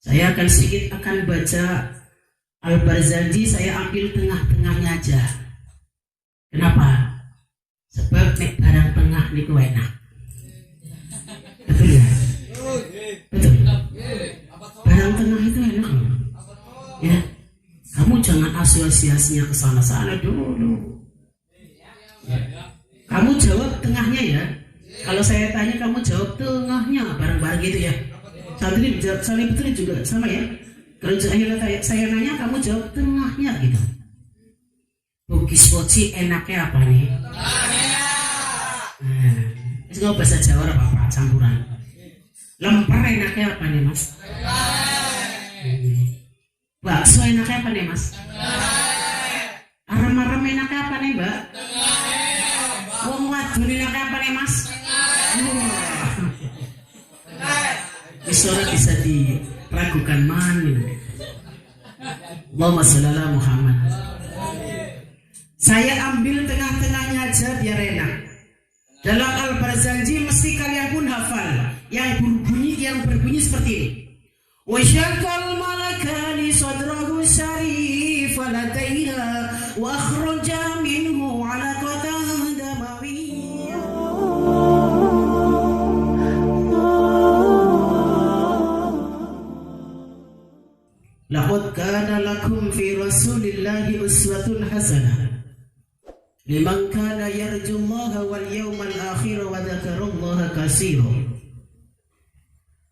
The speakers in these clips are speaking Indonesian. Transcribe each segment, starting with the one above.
Saya akan sedikit baca Al-Barzanji, saya ambil tengah-tengahnya aja. Kenapa? Sebab nek barang tengah niku enak. Betul ya? Betul. Barang tengah itu enak loh. Ya. Kamu jangan asosiasinya ke sana-sana dulu. Kamu jawab tengahnya ya. Kalau saya tanya kamu jawab tengahnya, bareng-bareng gitu ya. Santri saling betul juga sama ya. Kalau saya nanya kamu jawab tengahnya gitu. Bugis poci enaknya apa nih? Itu nggak bahasa Jawa apa campuran. Lemper enaknya apa nih mas? Bakso enaknya apa nih mas? Arem-arem enaknya apa nih mbak? Wong wadon enaknya apa nih mas? Suara bisa diragukan mana? Allahumma sholli ala Muhammad. Saya ambil tengah-tengahnya aja biar enak. Dalam Al-Barzanji mesti kalian pun hafal. Yang berbunyi seperti ini. Wa syaqal malakani sadrahu syarif ladaiha wa akhraja minhu ala qatan damawiyya. Laqad kana lakum fi Rasulillahi uswatun hasanah liman kana yarjullaha wal yawmal akhir wa dzakarallaha katsiran.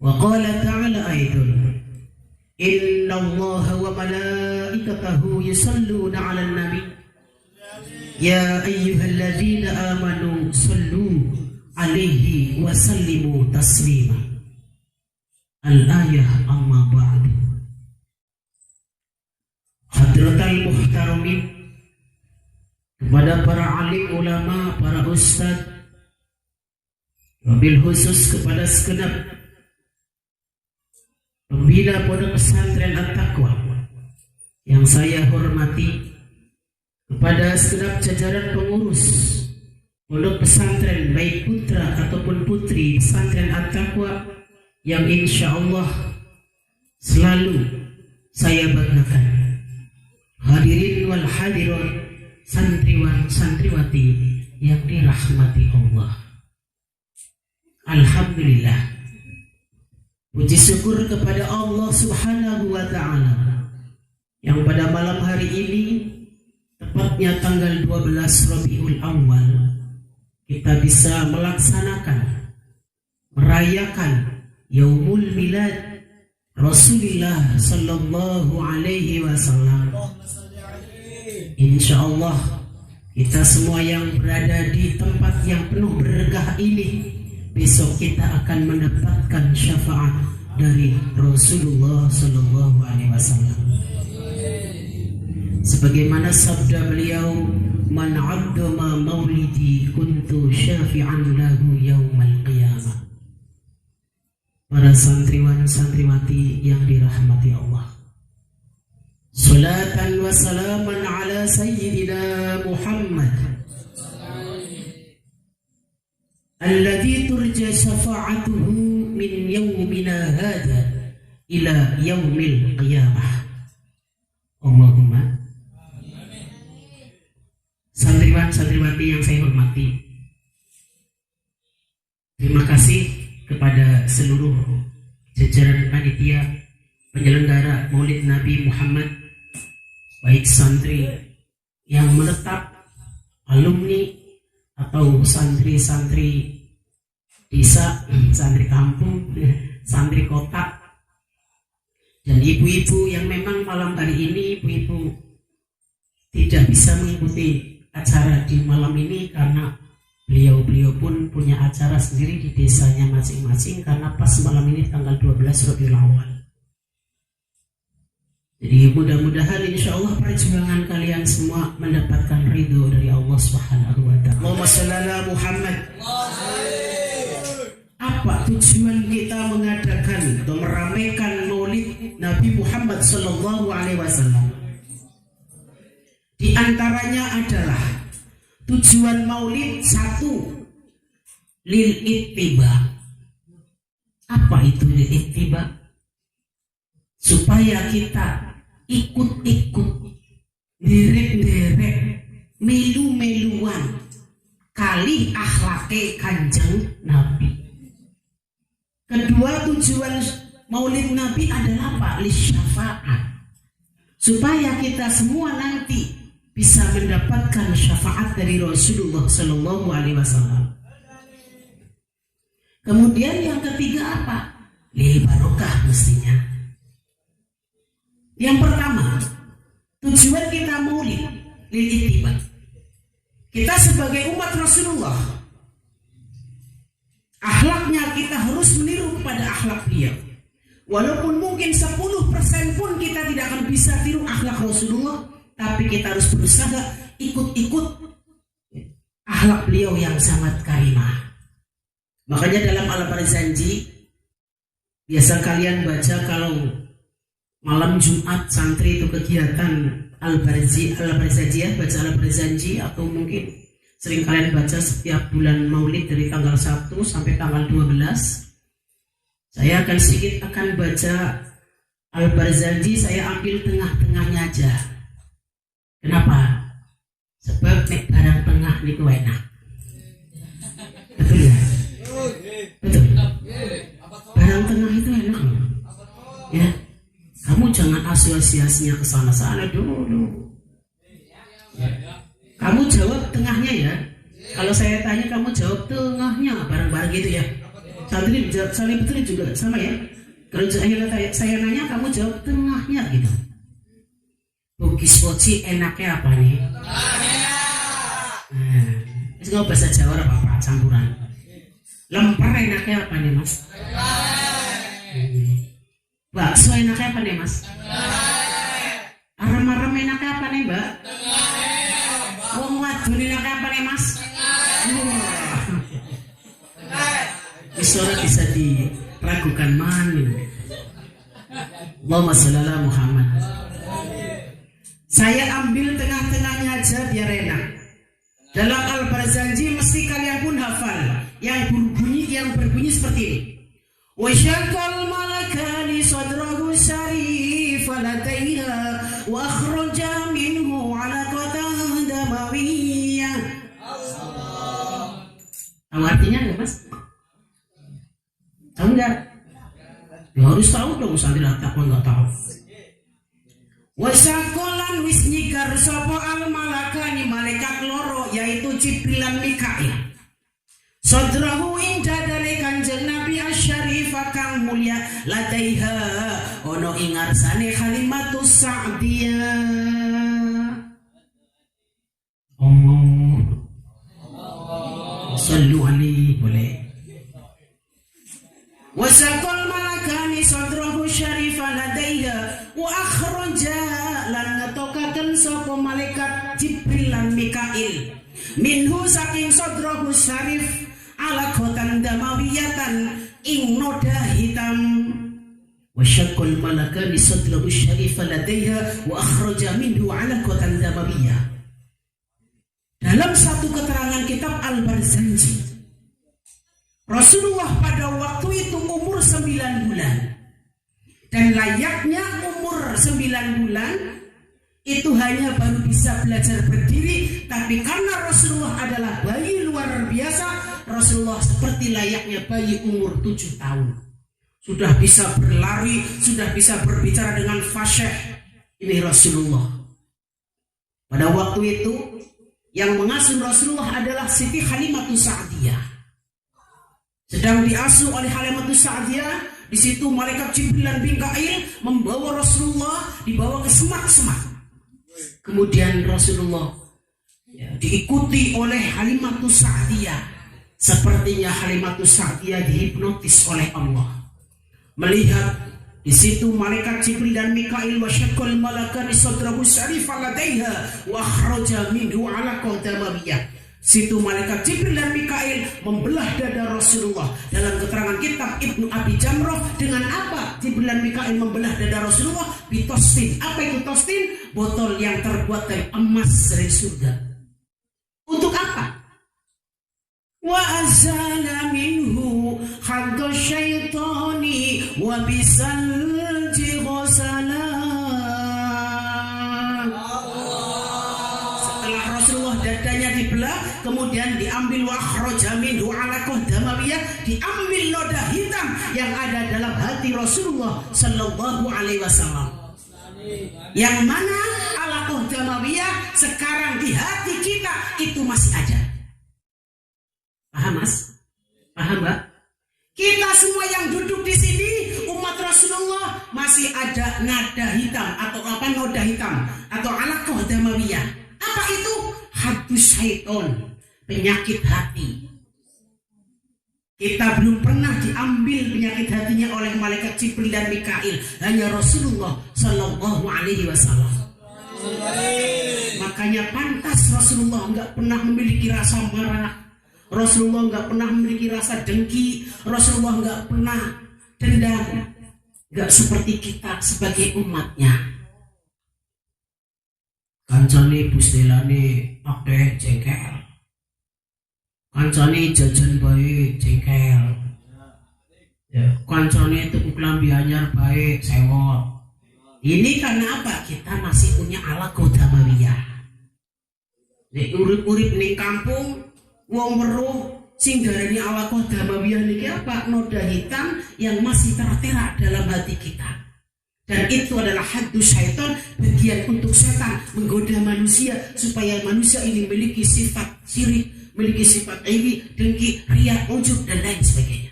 Wa qala ta'ala aidan innallaha wa malaikatahu yusalluna 'alan nabi ya ayyuhalladzina amanu sallu 'alaihi wa sallimu taslima. Al-ayah amma ba'du. Hadratal muhtaramin, kepada para alim ulama, para ustadz, wabil khusus kepada segenap pembina pondok pesantren At-Taqwa yang saya hormati, kepada segenap jajaran pengurus pondok pesantren baik putra ataupun putri pesantren At-Taqwa yang insya Allah selalu saya banggakan. Hadirin wal hadirat, santriwan santriwati yang dirahmati Allah. Alhamdulillah, puji syukur kepada Allah Subhanahu wa ta'ala yang pada malam hari ini, tepatnya tanggal 12 Rabiul Awal, kita bisa melaksanakan, merayakan Yaumul Milad Rasulullah sallallahu alaihi wasallam. Insya Allah kita semua yang berada di tempat yang penuh berkah ini, besok kita akan mendapatkan syafaat dari Rasulullah sallallahu alaihi wasallam. Sebagaimana sabda beliau, man 'azzama maulidi kuntu syafi'an lahu yaumal qiyamah. Para santriwan santriwati yang dirahmati Allah, salatan wa salaman ala sayyidina Muhammad alladhi turja syafa'atuhu min yawmina hadha ila yaumil qiyamah. Allahumma. Santriwan santriwati yang saya hormati, terima kasih kepada seluruh jajaran panitia penyelenggara Maulid Nabi Muhammad, baik santri yang menetap, alumni atau santri-santri desa, santri kampung, santri kota, dan ibu-ibu yang memang malam hari ini ibu-ibu tidak bisa mengikuti acara di malam ini karena beliau pun punya acara sendiri di desanya masing-masing, karena pas malam ini tanggal 12 Rabiul Awal. Jadi mudah-mudahan insya Allah perjuangan kalian semua mendapatkan ridho dari Allah Subhanahu wa ta'ala. Allahumma sholli ala Muhammad. Apa tujuan kita mengadakan atau meramaikan Maulid Nabi Muhammad sallallahu alaihi wasallam? Di antaranya adalah tujuan maulid, satu, lil ittiba. Apa itu lil ittiba? supaya kita ikut-ikut, derek-derek, melu-meluan kali akhlake Kanjeng Nabi. Kedua, tujuan Maulid Nabi adalah apa? Lisyafaat. Supaya kita semua nanti bisa mendapatkan syafaat dari Rasulullah Sallallahu Alaihi Wasallam. Kemudian yang ketiga apa? Lil barokah mestinya. Yang pertama, tujuan kita Maulid lil ittiba. Kita sebagai umat Rasulullah, akhlaknya kita harus meniru kepada akhlak beliau. Walaupun mungkin 10% pun kita tidak akan bisa tiru akhlak Rasulullah, tapi kita harus berusaha ikut-ikut akhlak beliau yang sangat karimah. Makanya dalam Al-Barzanji, biasa kalian baca kalau malam Jumat santri itu kegiatan Al-Barzanji, baca Al-Barzanji, atau mungkin sering kalian baca setiap bulan Maulid dari tanggal 1 sampai tanggal 12. Saya akan sedikit baca Al-Barzanji, saya ambil tengah-tengahnya aja. Kenapa? Sebab nek barang tengah niku enak. Betul ya? Betul. Barang tengah itu enak loh. Ya. Kamu jangan asosiasinya ke sana-sana dulu. Kamu jawab tengahnya ya. Kalau saya tanya kamu jawab tengahnya, bareng-bareng gitu ya. Santri saling betul juga sama ya. Kalau saya nanya kamu jawab tengahnya gitu. Bugis poci enaknya apa nih? Itu nggak bahasa Jawa apa campuran. Lemper enaknya apa nih mas? Bakso enaknya apa nih mas? Arem-arem enaknya apa nih mbak? Wong wadon enaknya apa nih mas? Suara bisa diragukan mana? Allahumma shalli ala Muhammad. Saya ambil tengah-tengahnya aja biar enak. Dalam Al-Barzanji mesti kalian pun hafal yang berbunyi seperti ini. Wa syaqal malakani sadrahu syarif ladaiha wa akhraja minhu alaqatan damawiyah. Tahu artinya enggak mas? Tahu enggak? Ya harus tahu dong, santri takwa enggak tahu. Wasakolan wis nyikar sapa al malakani malaikat loro yaitu Jibril lan Mikail. Sadrahu ing dadane Kanjeng Nabi asyarif kang mulya ladaiha ono ing ngarsane kalimatus sa'diyah. Sallu alaihi boleh. Wasaqal malakani sadrahu syarifan ladaiha wa akhraja lan ngetokaken sapa malaikat Jibril lan Mikail minhu saking sadrahu syarif ala khotan damawiyatan ing noda hitam. Wasaqal malakani sadrahu syarifan ladaiha wa akhraja minhu ala khotan damawiyah. Dalam satu keterangan kitab Al-Barzanji, Rasulullah pada waktu itu umur 9 bulan. Dan layaknya umur 9 bulan itu hanya baru bisa belajar berdiri. Tapi karena Rasulullah adalah bayi luar biasa, Rasulullah seperti layaknya bayi umur 7 tahun. Sudah bisa berlari, sudah bisa berbicara dengan fasyih. Ini Rasulullah. Pada waktu itu yang mengasuh Rasulullah adalah Siti Halimatus Sa'diyah. Sedang diasuh oleh Halimatus Sa'diyah, di situ malaikat Jibril dan Mikail membawa Rasulullah dibawa ke semak-semak. Kemudian Rasulullah diikuti oleh Halimatus Sa'diyah. Sepertinya Halimatus Sa'diyah dihipnotis oleh Allah. Melihat di situ malaikat Jibril dan Mikail wasyaqqal malakani sadrahu syarifan ladaiha wa akhraja minhu alaqatan damawiyah. Situ malaikat Jibril dan Mikail membelah dada Rasulullah. Dalam keterangan kitab Ibnu Abi Jamrah, dengan apa Jibril dan Mikail membelah dada Rasulullah? Bitostin. Apa itu tostin? Botol yang terbuat dari emas dari surga. Untuk apa? Wa azala minhu hadda syaitani wa bisalji sebelah, kemudian diambil wa akhraja minhu alaqah damawiyah, diambil noda hitam yang ada dalam hati Rasulullah sallallahu alaihi wasallam. Yang mana alaqah damawiyah sekarang di hati kita itu masih ada. Paham Mas? Paham Mbak? Kita semua yang duduk di sini umat Rasulullah masih ada nada hitam atau noda hitam atau alaqah damawiyah. Apa itu? Hadus syaiton, penyakit hati. Kita belum pernah diambil penyakit hatinya oleh malaikat Jibril dan Mikail, hanya Rasulullah sallallahu alaihi wasallam. Makanya pantas Rasulullah enggak pernah memiliki rasa marah. Rasulullah enggak pernah memiliki rasa dengki. Rasulullah enggak pernah dendam. Enggak seperti kita sebagai umatnya. Kancane busdelane akeh jengkel. Kancane jajan bae jengkel. Ya, kancane tuku klambi anyar bae sewot. Ini karena apa? Kita masih punya alaqah damawiyah. Nek urip-urip ning kampung wong weruh sing darani alaqah damawiyah niki apa? Noda hitam yang masih tertera dalam hati kita. Dan itu adalah hadus syaitan, bagian untuk setan menggoda manusia supaya manusia ini memiliki sifat syirik, memiliki sifat iri, dengki, riya, ujub dan lain sebagainya.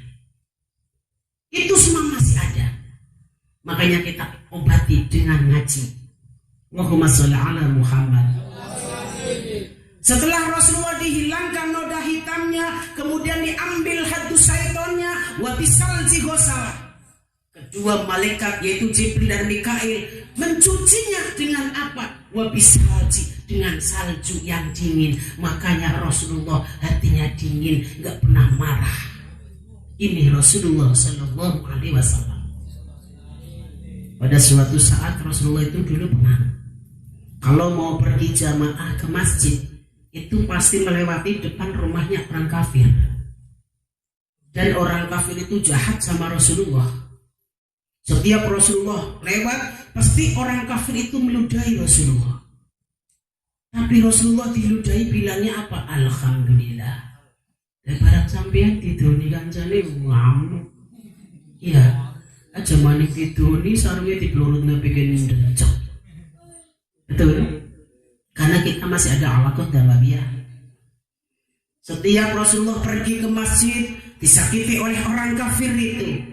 Itu semua masih ada. Makanya kita obati dengan ngaji. Allahumma sholli ala Muhammad. Setelah Rasulullah dihilangkan noda hitamnya, kemudian diambil hadus syaitannya, wa bisalji ghusala. Kedua malaikat yaitu Jibril dan Mikail mencucinya dengan apa? Wa bisalji, dengan salju yang dingin. Makanya Rasulullah hatinya dingin, enggak pernah marah. Ini Rasulullah sallallahu alaihi wasallam. Pada suatu saat Rasulullah itu dulu pernah kalau mau pergi jamaah ke masjid itu pasti melewati depan rumahnya orang kafir. Dan orang kafir itu jahat sama Rasulullah. Setiap Rasulullah lewat pasti orang kafir itu meludahi Rasulullah. Tapi Rasulullah diludahi bilangnya apa? Alhamdulillah. Daripada sampean didoni kancane ngamuk. Iya. Aja manik didoni sarungnya diblorotna bikin dencok. Betul. Karena kita masih ada alaqah damawiyah. Setiap Rasulullah pergi ke masjid disakiti oleh orang kafir itu.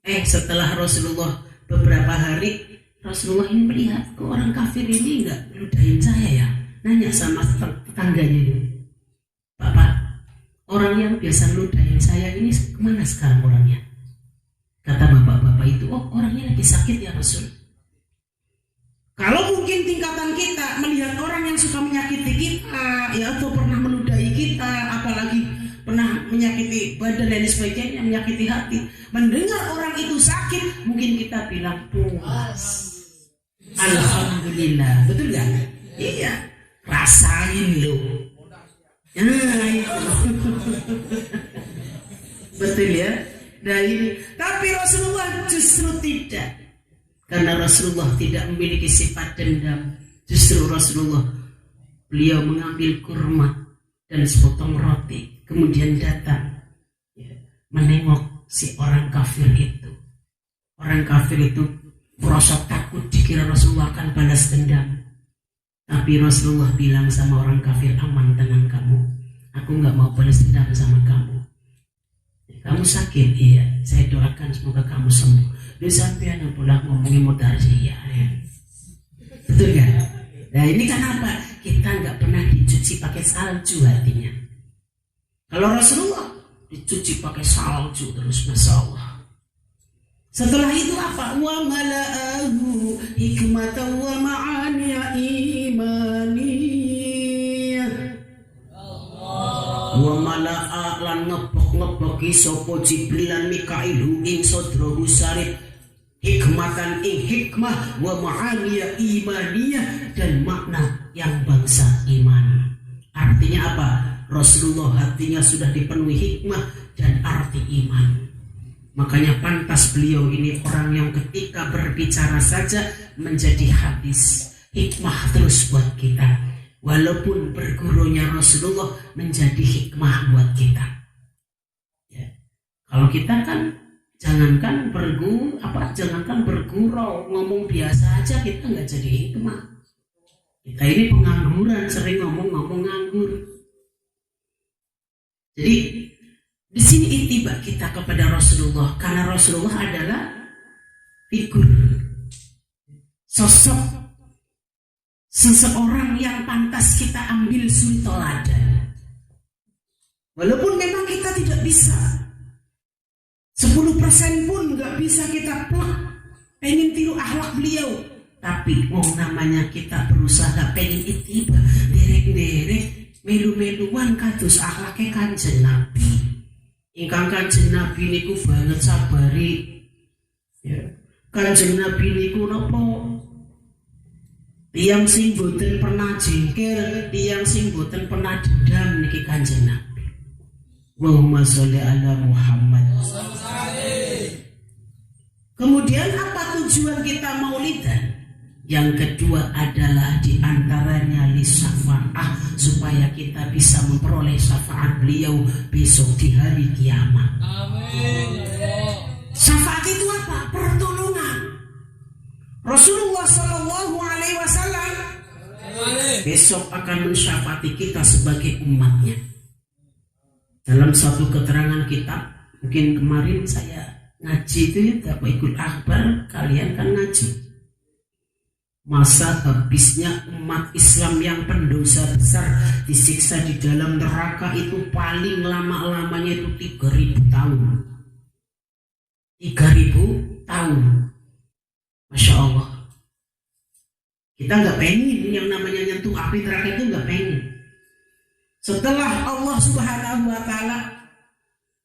Setelah Rasulullah beberapa hari, Rasulullah ini melihat orang kafir ini enggak meludahin saya ya. Nanya sama tetangganya ini, Bapak, orang yang biasa meludahin saya ini kemana sekarang orangnya? Kata bapak-bapak itu, oh orangnya lagi sakit ya Rasul. Kalau mungkin tingkatan kita melihat orang yang suka menyakiti kita, ya atau pernah meludahi kita, apalagi pernah menyakiti badan dan sebagainya, menyakiti hati, mendengar orang itu sakit, mungkin kita bilang puas, alhamdulillah, betul gak? Iya, rasain lo. Nah itu betul ya. Nah ini, tapi Rasulullah justru tidak, karena Rasulullah tidak memiliki sifat dendam. Justru Rasulullah, beliau mengambil kurma dan sepotong roti, kemudian datang menengok si orang kafir itu. Orang kafir itu merasa takut dikira Rasulullah akan balas dendam. Tapi Rasulullah bilang sama orang kafir, aman, tenang kamu, aku gak mau balas dendam sama kamu. Kamu sakit, iya, saya doakan semoga kamu sembuh. Dia sampai yang pulang ngomongin mudarjiyah ya. Betul kan? Nah ini kan apa? Kita gak pernah dicuci pakai salju hatinya. Kalau Rasulullah dicuci pakai salju terus, masya Allah. Setelah itu apa? Wa mala'ahu hikmatan wa ma'aniya imaniyah. Wa mala'a lan ngebok-ngeboki sapa Jibril lan Mikail ing sadrahu sarif hikmatan ing hikmah wa ma'aniya imaniyah, dan makna yang bangsa iman. Artinya apa? Rasulullah hatinya sudah dipenuhi hikmah dan arti iman. Makanya pantas beliau ini orang yang ketika berbicara saja menjadi hadis hikmah terus buat kita. walaupun bergurunya Rasulullah menjadi hikmah buat kita. Ya. Kalau kita kan jangankan bergurau, ngomong biasa aja kita nggak jadi hikmah. Kita ini pengangguran, sering ngomong nganggur. Jadi di sini ittiba kita kepada Rasulullah, karena Rasulullah adalah figur, sosok seseorang yang pantas kita ambil suri teladan. Walaupun memang kita tidak bisa 10% pun nggak bisa kita plek pengen tiru akhlak beliau, tapi namanya kita berusaha pengen ittiba, derek-derek melu-meluan kados akhlake Kanjeng Nabi. Ingkang Kanjeng Nabi niku banget sabari. Ya. Kanjeng Nabi niku napa? Tiyang sing boten pernah jengkel, tiyang sing boten pernah dendam niki Kanjeng Nabi. Allahumma sholli ala Muhammad. Kemudian apa tujuan kita maulidan? Yang kedua adalah diantaranya lisafa'ah, supaya kita bisa memperoleh syafaat beliau besok di hari kiamat. Amin. Syafaat itu apa? Pertolongan. Rasulullah Shallallahu Alaihi Wasallam besok akan mensyafaati kita sebagai umatnya. Dalam satu keterangan kitab, mungkin kemarin saya ngaji itu ya, ikut akbar, kalian kan ngaji. Masa habisnya umat Islam yang pendosa besar disiksa di dalam neraka itu paling lama-lamanya itu 3.000 tahun. 3.000 tahun. Masya Allah. Kita nggak pengen yang namanya nyentuh api neraka itu, nggak pengen. Setelah Allah Subhanahu Wa Taala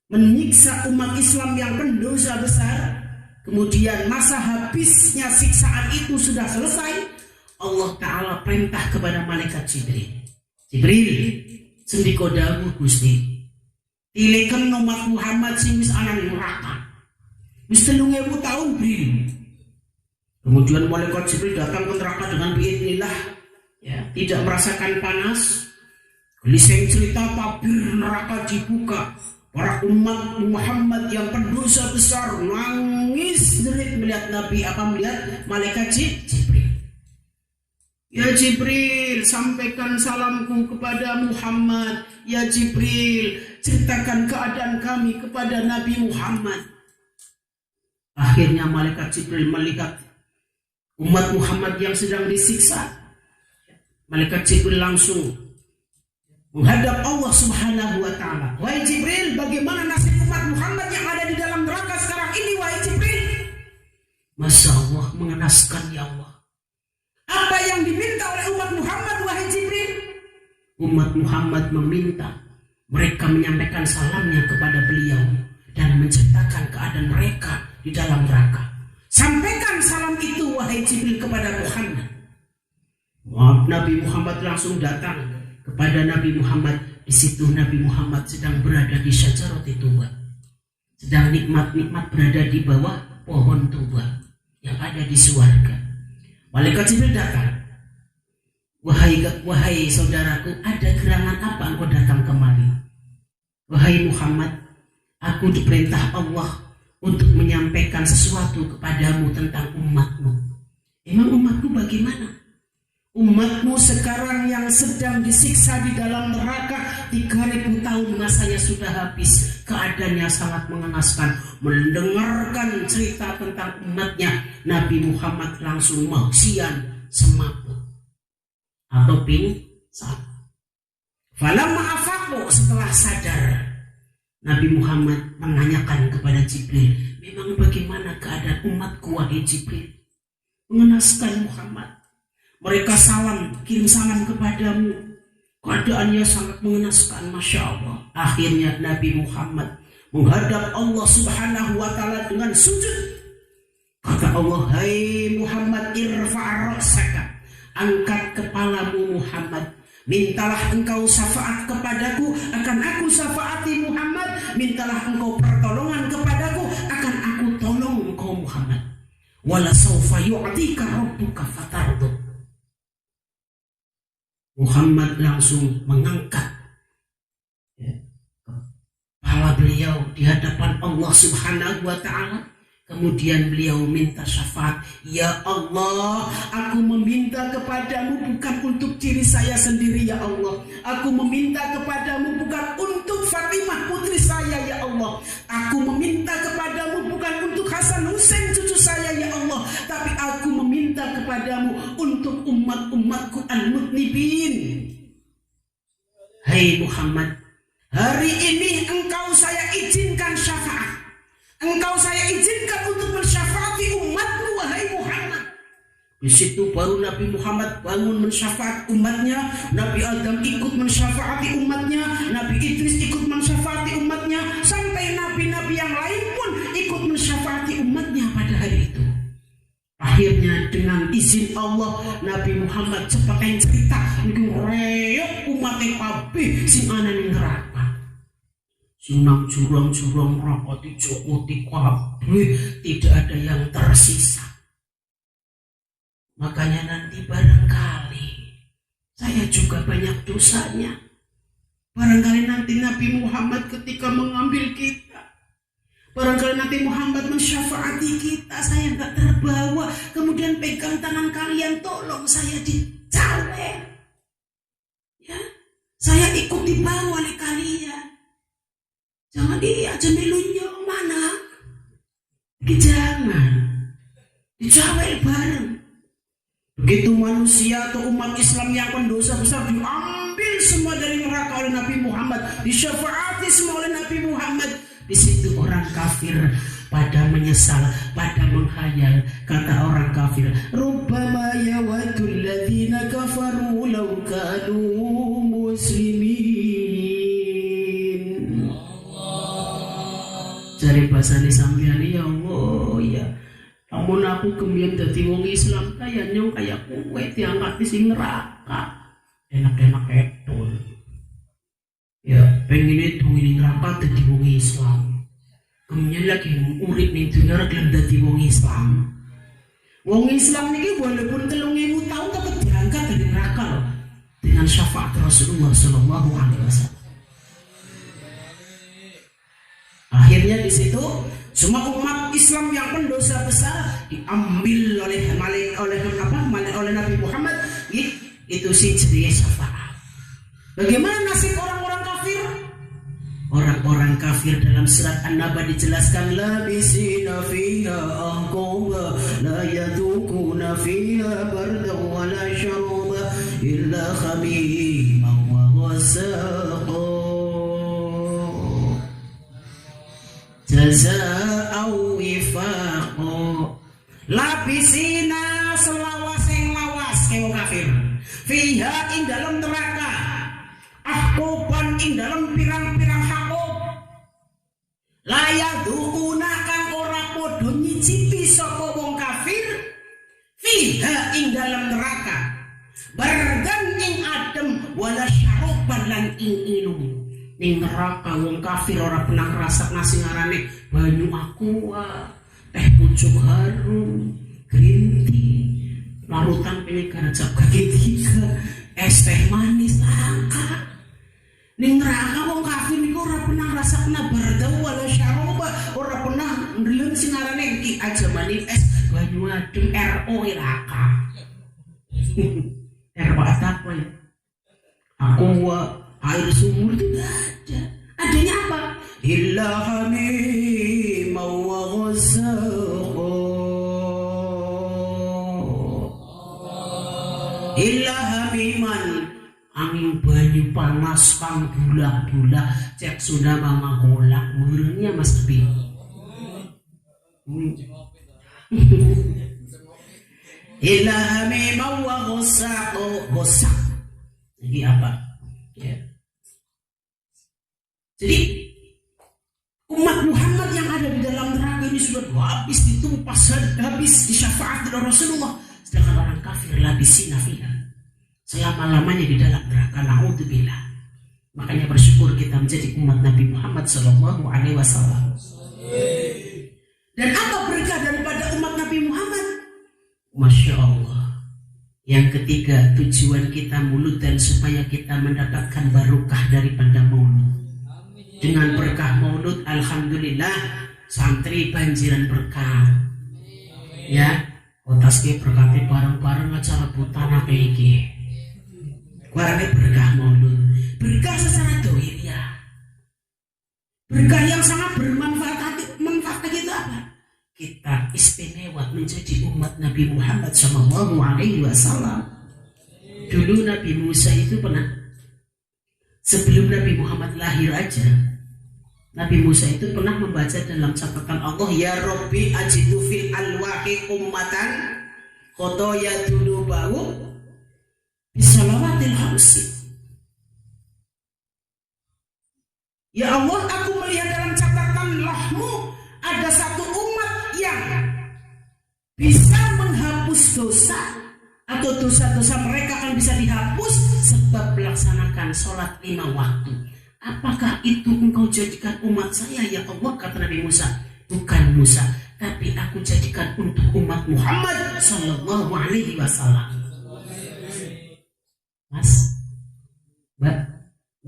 menyiksa umat Islam yang pendosa besar, kemudian masa habisnya siksaan itu sudah selesai, Allah Ta'ala perintah kepada malaikat Jibril. Jibril, sendiko dawuh Gusti, tileken umat Muhammad sing wis ana ning neraka. Wis 3.000 tahun Jibril. Kemudian malaikat Jibril datang ke neraka dengan biidznillah, ya, tidak merasakan panas. Geliseng cerita tabir neraka dibuka. Para umat Muhammad yang pendosa besar nangis derit melihat Nabi, melihat malaikat Jibril. Ya Jibril, sampaikan salamku kepada Muhammad. Ya Jibril, ceritakan keadaan kami kepada Nabi Muhammad. Akhirnya malaikat Jibril melihat umat Muhammad yang sedang disiksa. Malaikat Jibril langsung menghadap Allah Subhanahu Wa Taala. Wahai Jibril, bagaimana nasib umat Muhammad yang ada di dalam neraka sekarang ini, wahai Jibril? Masya Allah, mengenaskan ya Allah. Apa yang diminta oleh umat Muhammad, wahai Jibril? Umat Muhammad meminta mereka menyampaikan salamnya kepada beliau dan menceritakan keadaan mereka di dalam neraka. Sampaikan salam itu, wahai Jibril, kepada Muhammad. Nabi Muhammad langsung datang kepada Nabi Muhammad. Di situ Nabi Muhammad sedang berada di syajarati tuba, sedang nikmat-nikmat berada di bawah pohon tuba yang ada di surga. Malaikat Jibril datang. Wahai saudaraku, ada gerangan apa engkau datang kemari? Wahai Muhammad, aku diperintah Allah untuk menyampaikan sesuatu kepadamu tentang umatmu. Emang umatku bagaimana? Umatmu sekarang yang sedang disiksa di dalam neraka 3.000 tahun masanya sudah habis. Keadaannya sangat mengenaskan. Mendengarkan cerita tentang umatnya, Nabi Muhammad langsung maksian semaput atau pingsan. Falamma afaku, setelah sadar, Nabi Muhammad menanyakan kepada Jibril, memang bagaimana keadaan umatku wahai Jibril? Mengenaskan Muhammad. Mereka kirim salam kepadamu. Keadaannya sangat mengenaskan, Masya Allah. Akhirnya Nabi Muhammad menghadap Allah Subhanahu Wa Taala dengan sujud. Kata Allah, hai Muhammad, irfa' ra'saka, angkat kepalamu Muhammad. Mintalah engkau syafaat kepadaku, akan aku syafaati Muhammad. Mintalah engkau pertolongan kepadaku, akan aku tolong engkau Muhammad. Wala sawfa yu'tika rabbuka fatardu. Muhammad langsung mengangkat kepala beliau di hadapan Allah Subhanahu wa Ta'ala. Kemudian beliau minta syafaat. Ya Allah, aku meminta kepadamu bukan untuk diri saya sendiri ya Allah. Aku meminta kepadamu bukan untuk Fatimah putri saya ya Allah. Aku meminta kepadamu bukan untuk Hasan Hussein cucu saya ya Allah. Tapi aku meminta kepadamu untuk umat-umatku al-mudnibin. Hai Muhammad, hari ini engkau saya izinkan syafaat. Engkau saya izinkan untuk mensyafaati umatmu, wahai Muhammad. Di situ baru Nabi Muhammad bangun mensyafaat umatnya. Nabi Adam ikut mensyafaati umatnya. Nabi Idris ikut mensyafaati umatnya. Sampai nabi-nabi yang lain pun ikut mensyafaati umatnya pada hari itu. Akhirnya dengan izin Allah, Nabi Muhammad cepat yang cerita ngereok umatnya kabeh sing ana ning neraka. Sinang jurang-jurang neraka dicokuti kabeh, tidak ada yang tersisa. Makanya nanti barangkali saya juga banyak dosanya. Barangkali nanti Nabi Muhammad ketika mengambil kita, barangkali nanti Muhammad mensyafaati kita, saya nggak terbawa. Kemudian pegang tangan kalian, tolong saya dicawer. Ya, saya ikut dibawa oleh kalian. Jangan diajak melunyo mana? Jangan dicawer bareng. Begitu manusia atau umat Islam yang pendosa besar diambil semua dari neraka oleh Nabi Muhammad, disyafaati semua oleh Nabi Muhammad. Di situ orang kafir pada menyesal, pada menghayal. Kata orang kafir, rubbama yawadul ladzina kafaru law kanu muslimin. Cari bahasane sampeyan ya Allah ya. Amun aku kemien dadi wong Islam kaya nyong kaya kowe diangkat di sing neraka. Enak-enak etol. Ya, pengen itu ning neraka dadi wong Islam. Kemudian lagi urip ning dunya gelem dadi wong Islam. Wong Islam niki walaupun 3000 tahun tetep diangkat dari neraka loh. Dengan syafaat Rasulullah sallallahu alaihi wasallam. Akhirnya di situ semua umat Islam yang pendosa besar diambil oleh Nabi Muhammad. Itu sih jadi syafaat. Bagaimana nasib orang-orang kafir? Orang-orang kafir dalam surat An-Naba dijelaskan labisina fiha ahqaba la yadukuna fiha bardan wa la syaraba illa khamiman wa ghasaqa jaza'au wifaqo. Labisina selawas yang lawas wong kafir fiha ing dalam neraka ahqoban ing dalam pirang-pirang hakob layadukuna kang ora podo nyicipi sapa wong kafir fiha ing dalam neraka bardan ing adem wala syaroban lan ing inum. Ning neraka wong kafir ora pernah ngrasakna sing ngarane banyu aqua, teh pucuk harum, green tea, larutan penyegar cap kaki 3, es teh manis langka. Ning neraka wong kafir niku ora pernah ngrasakna barda wala syaroba, ora pernah ndeleng sing ngarane iki aja manis es banyu adem RO neraka. apa ya? Aqua air sumur itu tidak ada. Adanya apa? Illa hamim wa ghassaqa. Illa hamiman angin banyu panas kang bulah-bulah cek sudah mama golak murnya Mas Bi. Illa hamim wa ghassaqa. Ghasak. Jadi apa? Ya. Jadi umat Muhammad yang ada di dalam neraka ini sudah habis ditumpas, habis disyafaat oleh Rasulullah. Sedangkan orang kafir labisina fiha selama-lamanya di dalam neraka. Na'udzubillah. Makanya bersyukur kita menjadi umat Nabi Muhammad sallallahu alaihi wasallam. Dan apa berkah daripada umat Nabi Muhammad? Masya Allah. Yang ketiga, tujuan kita muludan supaya kita mendapatkan barokah daripada maulud. Dengan berkah maulud, alhamdulillah, santri banjiran berkah. Ya, kotas ke berkati bareng-bareng acara butana kayak gini. Warnanya berkah maulud, berkah secara dohir ya. Berkah yang sangat bermanfaat. Manfaat kita apa? Kita istimewa menjadi umat Nabi Muhammad SAW. Dulu Nabi Musa itu pernah, sebelum Nabi Muhammad lahir aja, Nabi Musa itu pernah membaca dalam catatan Allah, ya Rabbi ajidu fil alwahi ummatan khotoya dulu bau bisalawatil hamsi. Ya Allah, aku melihat dalam catatan lahmu ada satu umat yang bisa menghapus dosa, atau dosa-dosa mereka akan bisa dihapus sebab melaksanakan sholat 5 waktu. Apakah itu engkau jadikan umat saya ya Allah? Kata Nabi Musa. Bukan Musa, tapi aku jadikan untuk umat Muhammad Sallallahu Alaihi Wasallam. Mas, Mbak,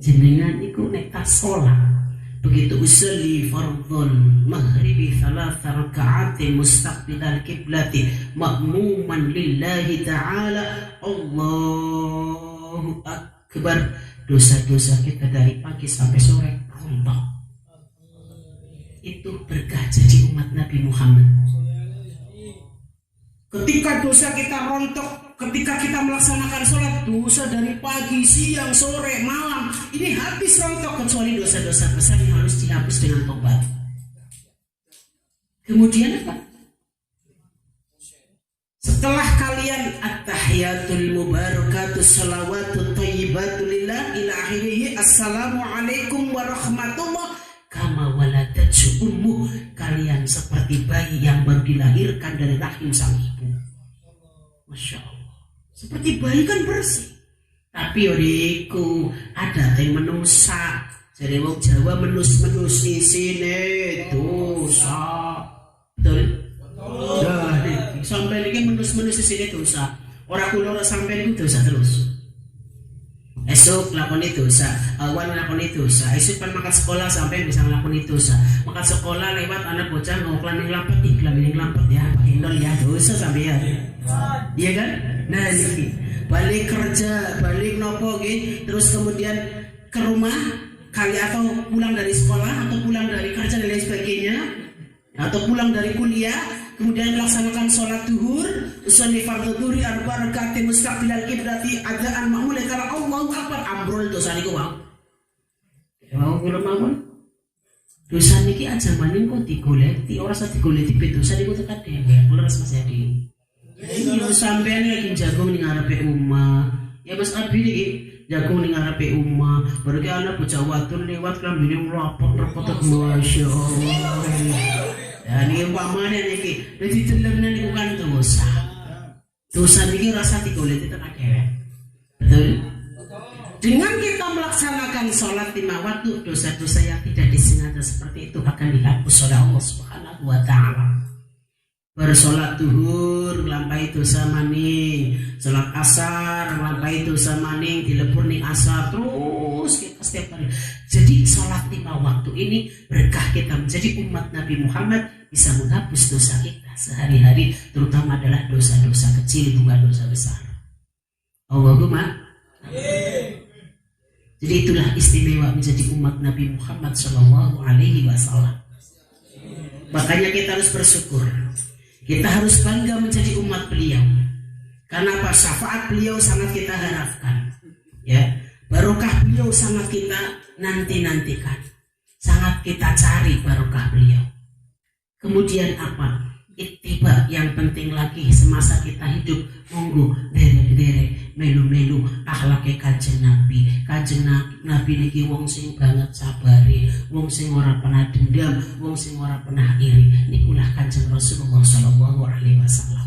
jenengan iku nek tas sholat begitu usolli fardhon maghribi thalatha raka'atin mustaqbilal kiblati ma'muman lillahi ta'ala Allahu akbar, dosa-dosa kita dari pagi sampai sore rontok. Itu berkah jadi umat Nabi Muhammad. Ketika dosa kita rontok, ketika kita melaksanakan sholat, dosa dari pagi, siang, sore, malam, ini habis rontok, kecuali dosa-dosa besar yang harus dihapus dengan tobat. Kemudian apa? Setelah kalian at-tahiyatul mubarakatus salawatut thayyibatu lillah ila akhirih, assalamualaikum warahmatullah kama waladatu ummu, kalian seperti bayi yang baru dilahirkan dari rahim sang ibu. Masya Allah, seperti bayi kan bersih. Tapi yodiku ada yang menusa. Jadi wong Jawa menus-menus isine dosa. Betul? Dah, sampai ini menus-menus isine dosa. Orang kulo sampai ini dosa terus. Esok lakoni dosa, awan lakoni dosa. Esok kan makan sekolah sampai bisa lakoni dosa. Makan sekolah lewat anak bocah ngoklan yang lampet, iklan yang lampet ya, Pak Indol ya dosa sampai ya. Iya kan? Nah ini balik kerja, balik nopo gitu, terus kemudian ke rumah kali atau pulang dari sekolah atau pulang dari kerja dan lain sebagainya, atau pulang dari kuliah, kemudian melaksanakan sholat duhur, usolli fardhu dhuhri arba'a raka'atin mustaqbilal qiblati adzaan ma'mul karena Allahu akbar, ambrol dosa niku wae. Mau kula mawon. Dosa niki aja maning kok digoleki, ora usah digoleki dosa niku tekan dhewe. Leres Mas Yadi. Yo sampean lagi jagung ning ngarepe omah. Ya Mas Abi niki jagung ning ngarepe omah. Baru ki ana bocah wadon lewat klambine rapot-rapot masyaallah. Dan ini umpamanya niki, jadi telemnya niku kan dosa. Dosa niki rasa digoleki tekan dhewe. Betul? Dengan kita melaksanakan sholat 5 waktu, dosa-dosa yang tidak disengaja seperti itu akan dihapus oleh Allah Subhanahu wa Ta'ala. Bersolat duhur nglampahi dosa maning, sholat asar nglampahi dosa maning, dilebur ning asar, terus kita setiap hari. Jadi sholat 5 waktu ini berkah kita menjadi umat Nabi Muhammad, bisa menghapus dosa kita sehari-hari, terutama adalah dosa-dosa kecil, bukan dosa besar. Allahumma. Jadi itulah istimewa menjadi umat Nabi Muhammad Shallallahu Alaihi Wasallam. Makanya kita harus bersyukur. Kita harus bangga menjadi umat beliau. Karena apa? Syafaat beliau sangat kita harapkan. Ya, barokah beliau sangat kita nanti-nantikan. Sangat kita cari barokah beliau. Kemudian apa? Ittiba yang penting lagi semasa kita hidup, monggo derek-derek melu-melu akhlake Kanjeng Nabi. Kanjeng Nabi niki wong sing banget sabare, wong sing ora pernah dendam, wong sing ora pernah iri. Nikulah Kanjeng Rasulullah sallallahu alaihi wasallam.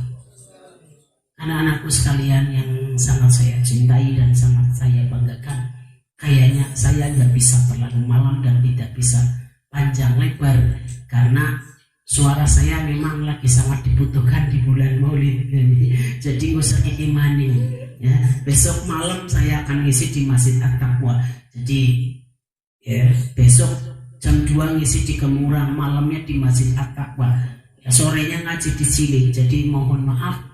Anak-anakku sekalian yang sangat saya cintai dan sangat saya banggakan, kayaknya saya nggak bisa terlalu malam dan tidak bisa panjang lebar karena suara saya memang lagi sangat dibutuhkan di bulan Maulid ini. Jadi sakit imanin ya. Besok malam saya akan ngisi di Masjid At-Taqwa. Jadi ya, besok jam 2 ngisi di Kemurang, malamnya di Masjid At-Taqwa. Ya, sorenya ngaji di sini. Jadi mohon maaf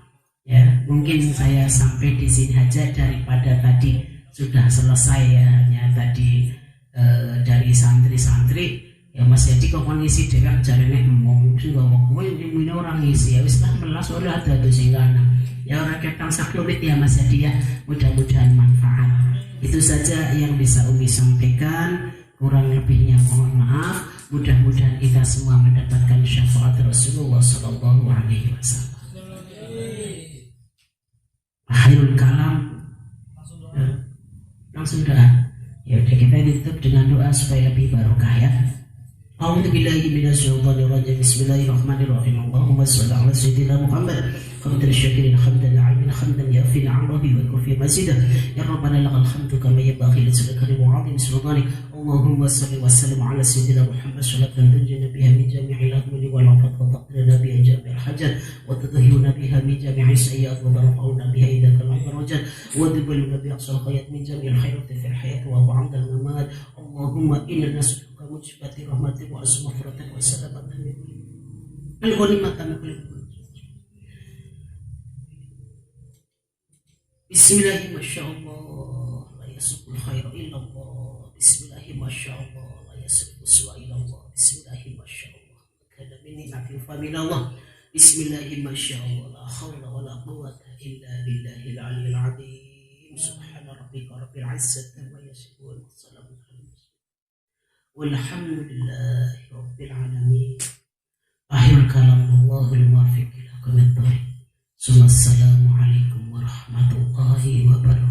ya, mungkin saya sampai di sini aja daripada tadi sudah selesai ya tadi dari santri-santri. Ya Mas Yadi kok ngisi dewek jarene emong sing gak kowe ini orang ngisi ya wis lah melas ora ada sing kana. Ya ora ketang saklurit ya Mas Yadi ya. Mudah-mudahan manfaat. Itu saja yang bisa Umi sampaikan. Kurang lebihnya mohon maaf. Mudah-mudahan kita semua mendapatkan syafaat Rasulullah sallallahu alaihi wasallam. Akhirul kalam. Langsung doa. Ya udah kita tutup dengan doa supaya lebih barokah ya. أعوذ بالله من الشيطان الرجيم بسم الله الرحمن الرحيم اللهم صل على سيدنا محمد حمد الشاكرين حمدا العالمين حمدا يافي العرب ويكفي مزيدا يا ربنا لك الحمد كما ينبغي لجلالك وعظيم سلطانك اللهم صل وسلم على سيدنا محمد صلاة تنجينا بها من جميع الأهوال والعافات وتقضينا بها جميع الحاجات وتطهرنا بها من جميع السيئات وترفعنا بها إلى كمال الدرجات وتبلغنا بها أقصى الغايات من جميع الخيرات في الحياة وبعد الممات اللهم إنا نسألك موجبات رحمتك وعز مغفرتك وسلامة الغنيمة من كل بسم الله ما شاء الله لا يسوق الخير إلا الله بسم الله ما شاء الله لا يسوق السوء إلا الله بسم الله ما شاء الله كان من نعمة فمن الله بسم الله ما شاء الله لا حول ولا قوة إلا بالله العلي العظيم سبحان ربك رب العزة عما يصفون والسلام على المرسلين والحمد لله رب العالمين. آخر كلام الله الموافق لكم الطريق. Assalamualaikum warahmatullahi wabarakatuh.